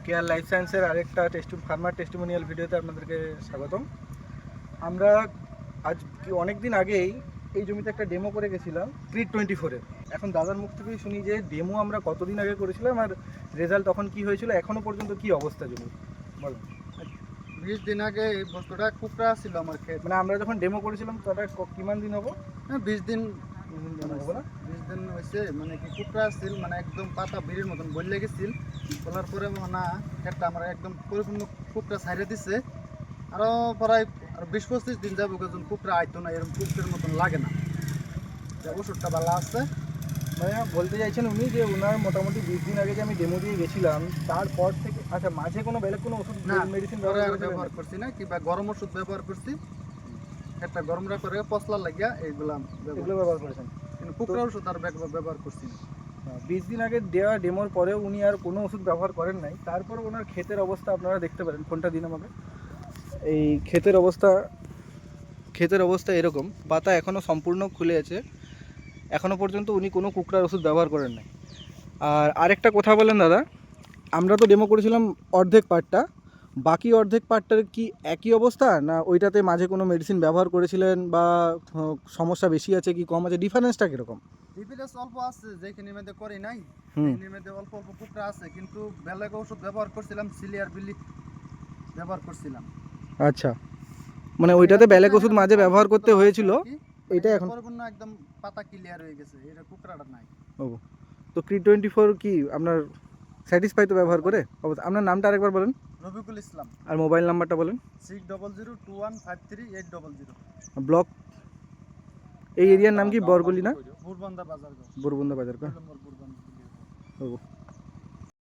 Care life সায়েন্সের আরেকটা farmer testimonial ভিডিওতে আপনাদেরকে স্বাগতম। আমরা আজ অনেক দিন আগেই এই জমিতে একটা ডেমো করে গেছিলাম ক্রিট 24-এর। এখন দাদার মুখ থেকেই শুনি যে ডেমো আমরা কতদিন আগে করেছিলাম আর রেজাল্ট তখন কি হয়েছিল, এখনো পর্যন্ত কি অবস্থা জমি বলো। 20 দিন আগে এই বস্তুটা কুকড়া ছিল আমার ক্ষেত। মানে আমরা যখন ডেমো করেছিলাম তাটা কিমান দিন হবো? 20 দিন 20 দিন হবো না? 20 দিন হয়েছে। মানে কি কুকড়া ছিল, মানে একদম পাতা বিড়ির মতন বললে গেছিল। বলার পরে না ক্ষেতটা আমার একদম পরিপূর্ণ কুকড়া ছাইড়ে দিচ্ছে। আরো প্রায় 20-25 দিন যাবো যখন কুকড়া আইতো না, এরকম কুকড়ের মতন লাগে না। ওষুধটা ভালো আছে। মানে বলতে চাইছেন উনি যে ওনার মোটামুটি 20 দিন আগে যে আমি ডেমো দিয়ে গেছিলাম তারপর থেকে, আচ্ছা মাঝে কোনো ওষুধ মেডিসিন ব্যবহার করছি না, কিংবা গরম ওষুধ ব্যবহার করছি। একটা গরম করে পশলা লাগিয়া এগুলো ব্যবহার করেছেন, কিন্তু কুকড়া ওষুধ আর ব্যবহার করছি না। 20 দিন আগে দেওয়া ডেমোর পরেও উনি আর কোনো ওষুধ ব্যবহার করেন নাই। তারপর ওনার ক্ষেতের অবস্থা আপনারা দেখতে পারেন। ফোনটা দিন আমাকে। এই ক্ষেতের অবস্থা এরকম, পাতা এখনও সম্পূর্ণ খুলে আছে। এখনও পর্যন্ত উনি কোনো কুকড়ার ওষুধ ব্যবহার করেন নাই। আর আরেকটা কথা বলেন দাদা, আমরা তো ডেমো করেছিলাম অর্ধেক পার্টটা, বাকি অর্ধেক পার্টটার কি একই অবস্থা, না ওইটাতে মাঝে কোনো মেডিসিন ব্যবহার করেছিলেন বা সমস্যা বেশি আছে কি কম আছে, ডিফারেন্সটা কীরকম? ডিফারেন্স অল্প আছে, যেখানে মধ্যে করি নাই এর মধ্যে অল্প অল্প কুকড়া আছে, কিন্তু বেলেগ ওষুধ ব্যবহার করছিলাম, সিলিয়ার বিলি ব্যবহার করছিলাম। আচ্ছা, মানে ওইটাতে বেলেগ ওষুধ মাঝে ব্যবহার করতে হয়েছিল, এটা এখন পরিপূর্ণ একদম পাতা ক্লিয়ার হয়ে গেছে, এটা কুকড়াটা নাই। ও, তো ক্রিট 24 কি আপনার স্যাটিসফাই তো ব্যবহার করে? আপনার নামটা আরেকবার বলেন। রবিকুল ইসলাম। আর মোবাইল নাম্বারটা বলেন। 6002153800। ব্লক এই এরিয়ার নাম কি? বরগলি না? বুরবন্দা বাজার। বুরবন্দা বাজার। বুরবন্দা। ও